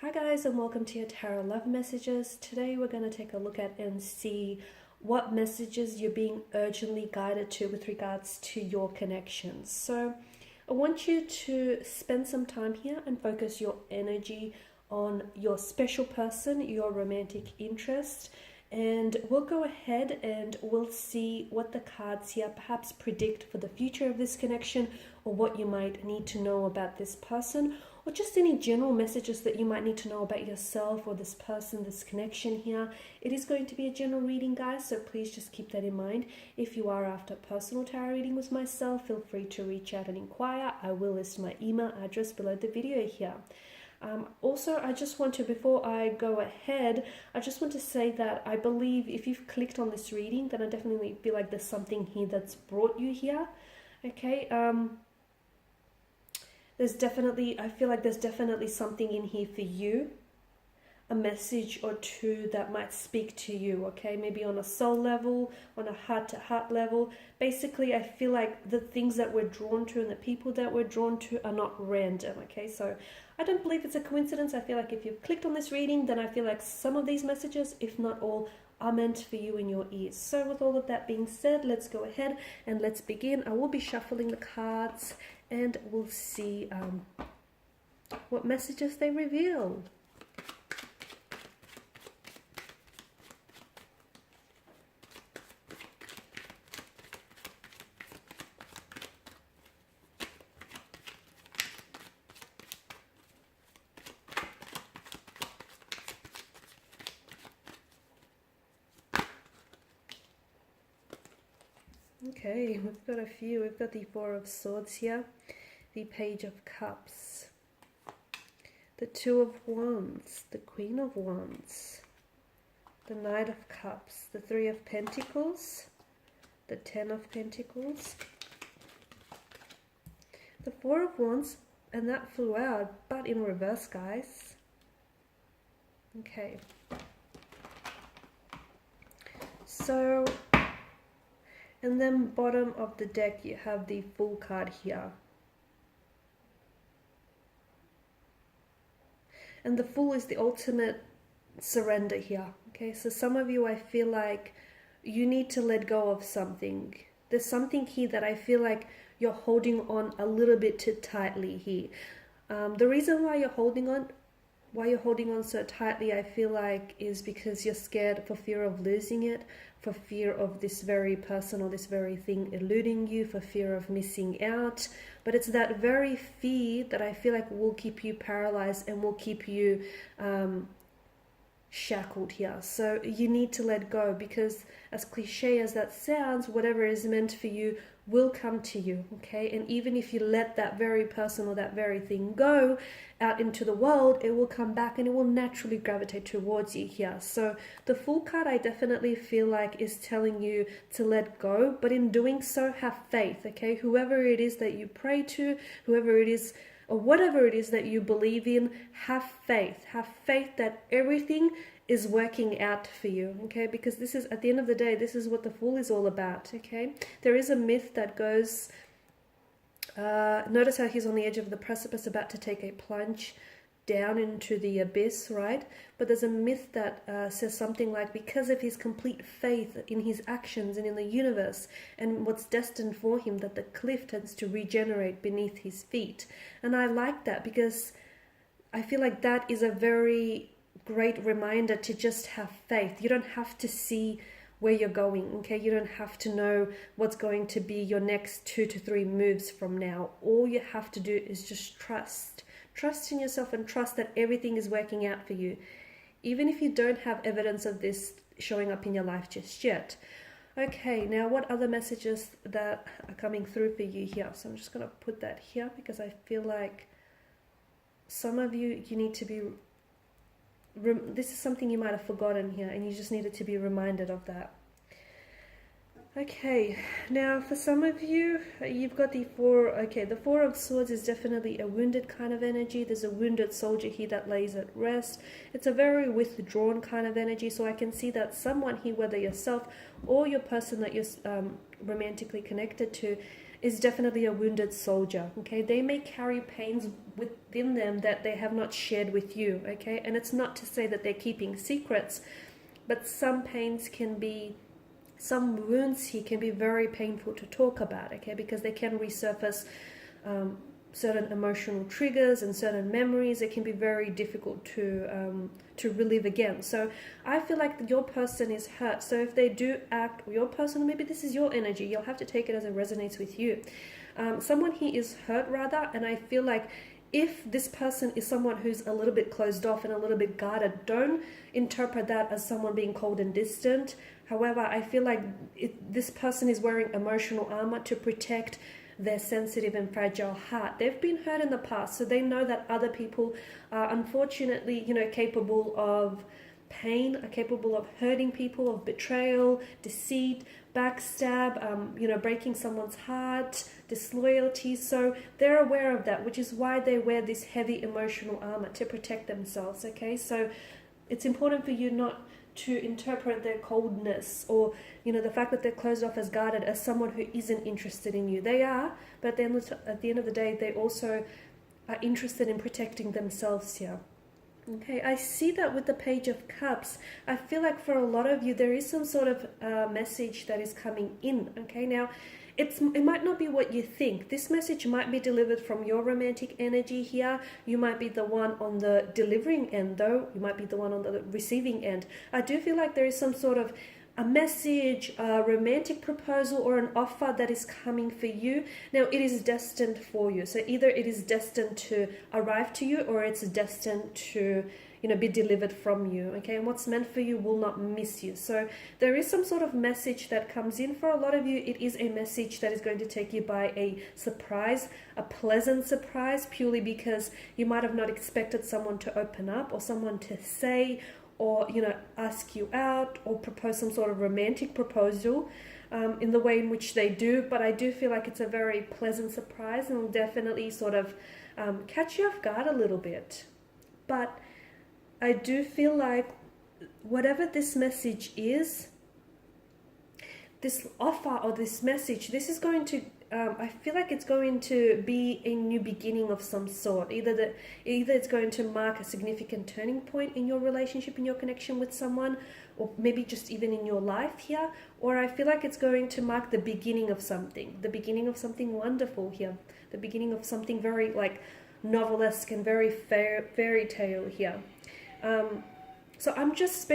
Hi guys, and welcome to your Tarot Love Messages. Today we're going to take a look at and see what messages you're being urgently guided to with regards to your connections. So I want you to spend some time here and focus your energy on your special person, your romantic interest, and we'll go ahead and we'll see what the cards here perhaps predict for the future of this connection, or what you might need to know about this person, or just any general messages that you might need to know about yourself or this person, this connection here. It is going to be a general reading, guys, so please just keep that in mind. If you are after a personal tarot reading with myself, feel free to reach out and inquire. I will list my email address below the video here. Also, I just want to, before I go ahead, I just want to say that I believe if you've clicked on this reading, then I definitely feel like there's something here that's brought you here. Okay, I feel like there's definitely something in here for you, a message or two that might speak to you, okay? Maybe on a soul level, on a heart-to-heart level. Basically, I feel like the things that we're drawn to and the people that we're drawn to are not random, okay? So I don't believe it's a coincidence. I feel like if you've clicked on this reading, then I feel like some of these messages, if not all, are meant for you in your ears. So with all of that being said, let's go ahead and let's begin. I will be shuffling the cards and we'll see what messages they reveal. Okay, we've got a few. We've got the Four of Swords here, the Page of Cups, the Two of Wands, the Queen of Wands, the Knight of Cups, the Three of Pentacles, the Ten of Pentacles, the Four of Wands, and that flew out, but in reverse, guys. Okay. So, and then bottom of the deck you have the Fool card here. And the Fool is the ultimate surrender here. Okay, so some of you, I feel like you need to let go of something. There's something here that I feel like you're holding on a little bit too tightly here. The reason why you're holding on so tightly, I feel like, is because you're scared for fear of losing it, for fear of this very person or this very thing eluding you, for fear of missing out. But it's that very fear that I feel like will keep you paralyzed and will keep you shackled here. So you need to let go, because as cliche as that sounds, whatever is meant for you will come to you, okay? And even if you let that very person or that very thing go out into the world, it will come back and it will naturally gravitate towards you here. So the Fool card, I definitely feel like, is telling you to let go, but in doing so, have faith, okay? Whoever it is that you pray to, whoever it is, or whatever it is that you believe in, have faith. Have faith that everything is working out for you, okay? Because this is, at the end of the day, this is what the Fool is all about, okay? There is a myth that goes, notice how he's on the edge of the precipice about to take a plunge down into the abyss, right? But there's a myth that says something like, because of his complete faith in his actions and in the universe and what's destined for him, that the cliff tends to regenerate beneath his feet. And I like that, because I feel like that is a very great reminder to just have faith. You don't have to see where you're going, okay? You don't have to know what's going to be your next 2 to 3 moves from now. All you have to do is just trust in yourself and trust that everything is working out for you, even if you don't have evidence of this showing up in your life just yet. Okay, now what other messages that are coming through for you here? So I'm just going to put that here, because I feel like some of you need to be, this is something you might have forgotten here, and you just needed to be reminded of that. Okay, now for some of you, you've got the the Four of Swords is definitely a wounded kind of energy. There's a wounded soldier here that lays at rest. It's a very withdrawn kind of energy, so I can see that someone here, whether yourself or your person that you're romantically connected to, is definitely a wounded soldier, okay? They may carry pains within them that they have not shared with you, okay? And it's not to say that they're keeping secrets, but some pains can be, some wounds here can be very painful to talk about, okay? Because they can resurface certain emotional triggers and certain memories. It can be very difficult to relive again. So I feel like your person is hurt. So if they do act, or your person, maybe this is your energy, you'll have to take it as it resonates with you. Someone here is hurt rather, and I feel like if this person is someone who's a little bit closed off and a little bit guarded, don't interpret that as someone being cold and distant. However, I feel like this person is wearing emotional armor to protect their sensitive and fragile heart. They've been hurt in the past, so they know that other people are unfortunately, capable of pain, are capable of hurting people, of betrayal, deceit, backstab, breaking someone's heart, disloyalty. So they're aware of that, which is why they wear this heavy emotional armor, to protect themselves, okay? So it's important for you not to interpret their coldness or the fact that they're closed off as guarded as someone who isn't interested in you. They are, but then at the end of the day, they also are interested in protecting themselves here. Okay, I see that with the Page of Cups. I feel like for a lot of you, there is some sort of message that is coming in. Okay, now it might not be what you think. This message might be delivered from your romantic energy here. You might be the one on the delivering end, though. You might be the one on the receiving end. I do feel like there is some sort of a message, a romantic proposal, or an offer that is coming for you. Now, it is destined for you. So either it is destined to arrive to you, or it's destined to be delivered from you, okay? And what's meant for you will not miss you. So there is some sort of message that comes in. For a lot of you, it is a message that is going to take you by a surprise, a pleasant surprise, purely because you might have not expected someone to open up, or someone to say, or ask you out, or propose some sort of romantic proposal in the way in which they do. But I do feel like it's a very pleasant surprise, and will definitely sort of catch you off guard a little bit. But I do feel like whatever this message is, this offer or this message, this is going to I feel like it's going to be a new beginning of some sort. Either it's going to mark a significant turning point in your relationship, in your connection with someone, or maybe just even in your life here, or I feel like it's going to mark the beginning of something wonderful here, the beginning of something very like novelesque and very fairy tale here. So I'm just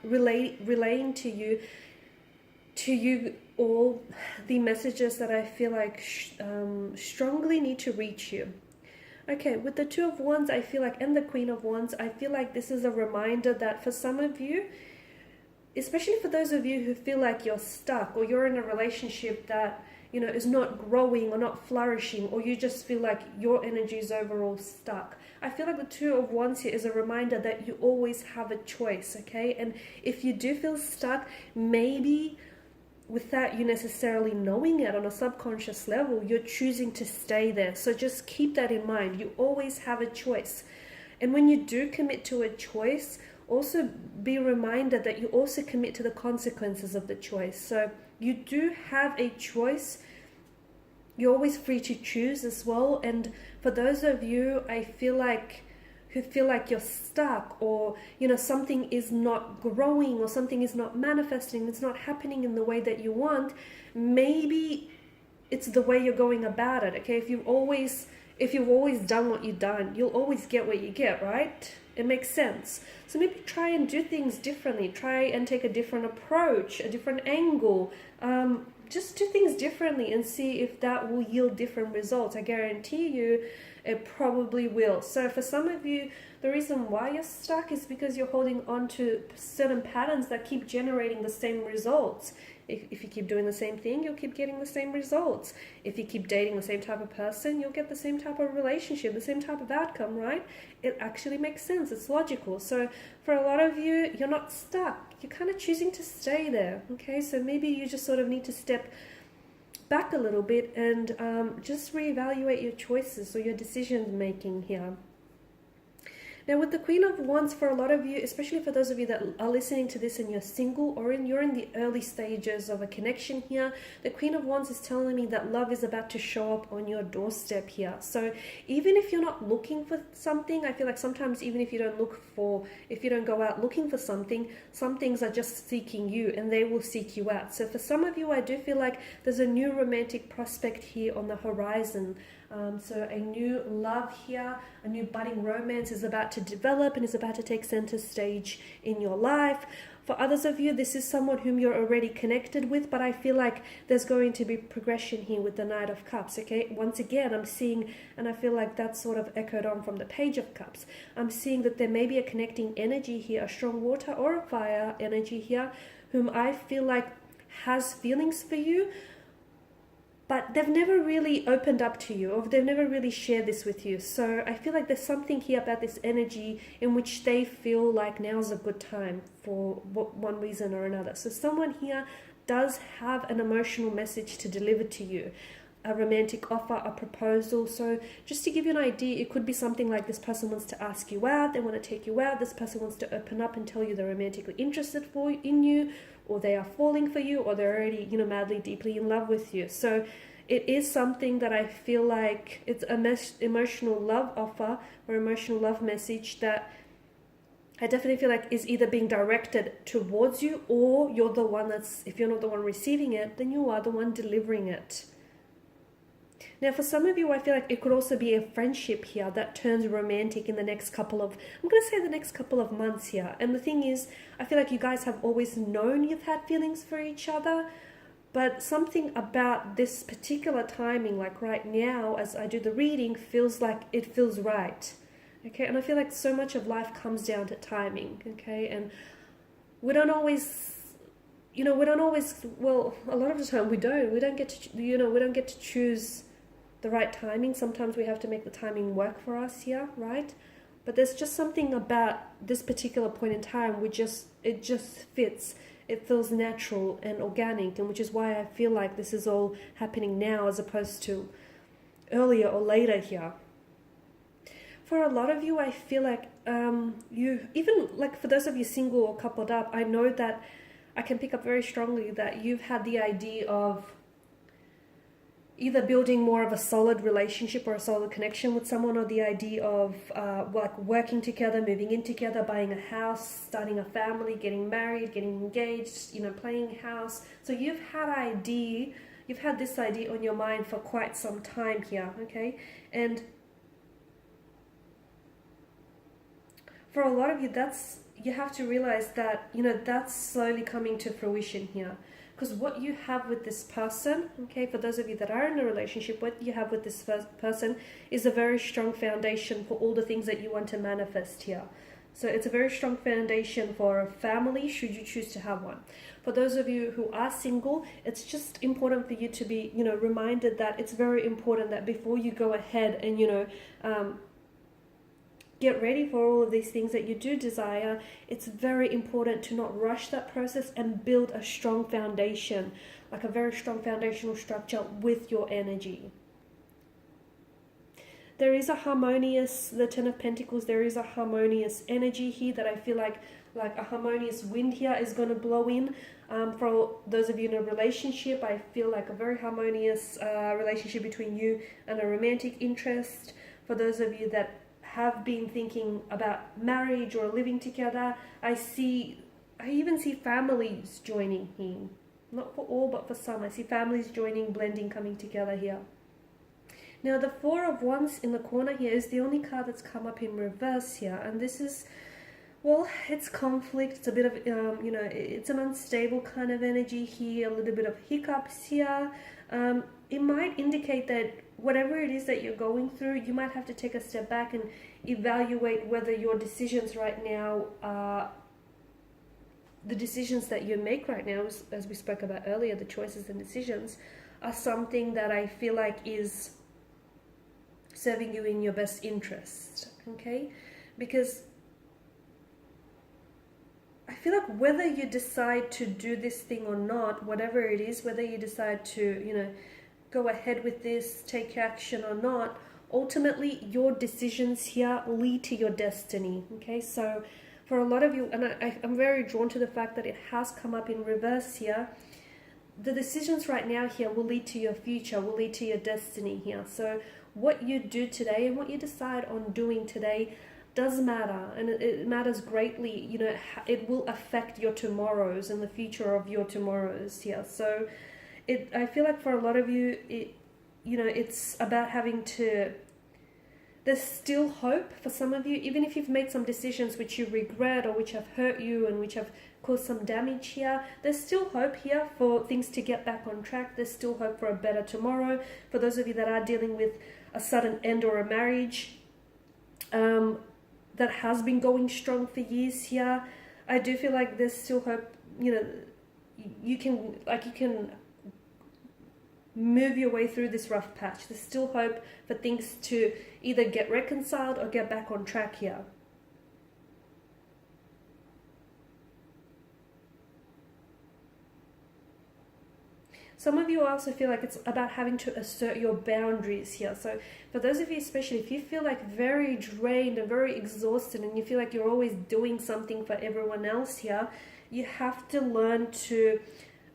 relaying to you all the messages that I feel like strongly need to reach you. Okay, with the Two of Wands, I feel like, and the Queen of Wands, I feel like this is a reminder that for some of you, especially for those of you who feel like you're stuck, or you're in a relationship that is not growing or not flourishing, or you just feel like your energy is overall stuck, I feel like the Two of Wands here is a reminder that you always have a choice, okay? And if you do feel stuck, maybe without you necessarily knowing it on a subconscious level, you're choosing to stay there. So just keep that in mind. You always have a choice. And when you do commit to a choice, also be reminded that you also commit to the consequences of the choice. So you do have a choice. You're always free to choose as well. And for those of you, I feel like, who feel like you're stuck, or something is not growing, or something is not manifesting, it's not happening in the way that you want, maybe it's the way you're going about it, okay? If you've always done what you've done, you'll always get what you get, right? It makes sense. So maybe try and do things differently. Try and take a different approach, a different angle. Just do things differently and see if that will yield different results. I guarantee you it probably will. So for some of you, the reason why you're stuck is because you're holding on to certain patterns that keep generating the same results. If you keep doing the same thing, you'll keep getting the same results. If you keep dating the same type of person, you'll get the same type of relationship, the same type of outcome, right? It actually makes sense. It's logical. So for a lot of you, you're not stuck. You're kind of choosing to stay there, okay? So maybe you just sort of need to step back a little bit and just reevaluate your choices or your decision making here. Now with the Queen of Wands, for a lot of you, especially for those of you that are listening to this and you're single, or you're in the early stages of a connection here, the Queen of Wands is telling me that love is about to show up on your doorstep here. So even if you're not looking for something, I feel like sometimes even if you don't go out looking for something, some things are just seeking you and they will seek you out. So for some of you, I do feel like there's a new romantic prospect here on the horizon. So a new love here, a new budding romance is about to develop and is about to take center stage in your life. For others of you, this is someone whom you're already connected with, but I feel like there's going to be progression here with the Knight of Cups, okay? Once again, I'm seeing, and I feel like that's sort of echoed on from the Page of Cups, I'm seeing that there may be a connecting energy here, a strong water or a fire energy here, whom I feel like has feelings for you, but they've never really opened up to you, or they've never really shared this with you. So I feel like there's something here about this energy in which they feel like now's a good time for one reason or another. So someone here does have an emotional message to deliver to you, a romantic offer, a proposal. So just to give you an idea, it could be something like this person wants to ask you out, they want to take you out, this person wants to open up and tell you they're romantically interested in you, or they are falling for you, or they're already, madly, deeply in love with you. So it is something that I feel like it's an emotional love offer or emotional love message that I definitely feel like is either being directed towards you, or you're the one if you're not the one receiving it, then you are the one delivering it. Now, for some of you, I feel like it could also be a friendship here that turns romantic in the next couple of months here. And the thing is, I feel like you guys have always known you've had feelings for each other, but something about this particular timing, like right now, as I do the reading, feels like it feels right. Okay, and I feel like so much of life comes down to timing, okay? And we don't always, well, a lot of the time we don't get to choose the right timing. Sometimes we have to make the timing work for us here, right? But there's just something about this particular point in time it just fits. It feels natural and organic, and which is why I feel like this is all happening now as opposed to earlier or later here. For a lot of you, I feel like for those of you single or coupled up, I know that I can pick up very strongly that you've had the idea of either building more of a solid relationship or a solid connection with someone, or the idea of working together, moving in together, buying a house, starting a family, getting married, getting engaged, playing house. So you've had this idea on your mind for quite some time here, okay? And for a lot of you, you have to realize that, that's slowly coming to fruition here. Because what you have with this person, okay, for those of you that are in a relationship, what you have with this person is a very strong foundation for all the things that you want to manifest here. So it's a very strong foundation for a family, should you choose to have one. For those of you who are single, it's just important for you to be, reminded that it's very important that before you go ahead and, get ready for all of these things that you do desire, it's very important to not rush that process and build a strong foundation, like a very strong foundational structure with your energy. There is a harmonious, the Ten of Pentacles, there is a harmonious energy here that I feel like a harmonious wind here is going to blow in. For those of you in a relationship, I feel like a very harmonious relationship between you and a romantic interest. For those of you that have been thinking about marriage or living together, I even see families joining here. Not for all, but for some. I see families joining, blending, coming together here. Now, the Four of Wands in the corner here is the only card that's come up in reverse here. And this is, well, it's conflict. It's a bit of, it's an unstable kind of energy here, a little bit of hiccups here. It might indicate that whatever it is that you're going through, you might have to take a step back and evaluate whether your decisions right now are the decisions that you make right now, as we spoke about earlier, the choices and decisions are something that I feel like is serving you in your best interest, okay? Because I feel like whether you decide to do this thing or not, whatever it is, whether you decide to, go ahead with this, take action or not, ultimately your decisions here lead to your destiny. Okay, so for a lot of you, and I'm very drawn to the fact that it has come up in reverse here, the decisions right now here will lead to your future, will lead to your destiny here. So what you do today and what you decide on doing today does matter, and it matters greatly. You know, it will affect your tomorrows and the future of your tomorrows here. So I feel like for a lot of you, it's about having to, there's still hope for some of you, even if you've made some decisions which you regret or which have hurt you and which have caused some damage here. There's still hope here for things to get back on track. There's still hope for a better tomorrow. For those of you that are dealing with a sudden end or a marriage that has been going strong for years here, I do feel like there's still hope. You know, you can move your way through this rough patch. There's still hope for things to either get reconciled or get back on track here. Some of you also feel like it's about having to assert your boundaries here. So for those of you, especially if you feel like very drained and very exhausted and you feel like you're always doing something for everyone else here, you have to learn to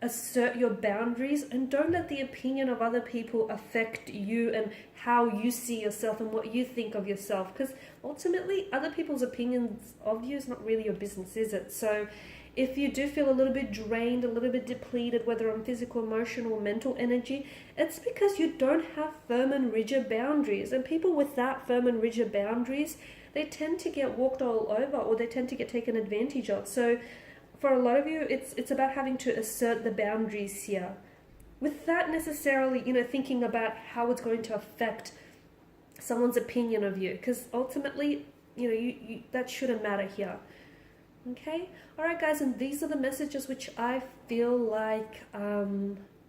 assert your boundaries and don't let the opinion of other people affect you and how you see yourself and what you think of yourself, because ultimately other people's opinions of you is not really your business, is it? So if you do feel a little bit drained, a little bit depleted, whether on physical, emotional, mental energy, it's because you don't have firm and rigid boundaries. And people without firm and rigid boundaries, they tend to get walked all over, or they tend to get taken advantage of. So for a lot of you, it's about having to assert the boundaries here, without necessarily, thinking about how it's going to affect someone's opinion of you, because ultimately, you that shouldn't matter here. Okay, all right, guys, and these are the messages which I feel like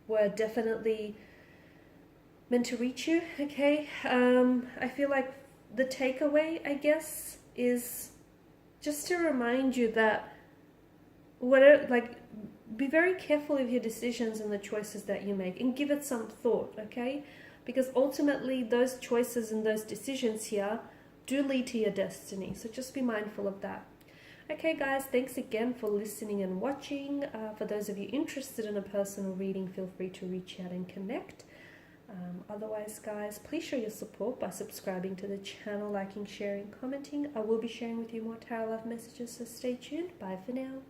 were definitely meant to reach you. Okay, I feel like the takeaway, I guess, is just to remind you that be very careful of your decisions and the choices that you make, and give it some thought, okay? Because ultimately those choices and those decisions here do lead to your destiny, so just be mindful of that. Okay, guys, thanks again for listening and watching. For those of you interested in a personal reading, feel free to reach out and connect. Otherwise, guys, please show your support by subscribing to the channel, liking, sharing, commenting. I will be sharing with you more tarot love messages, so stay tuned. Bye for now.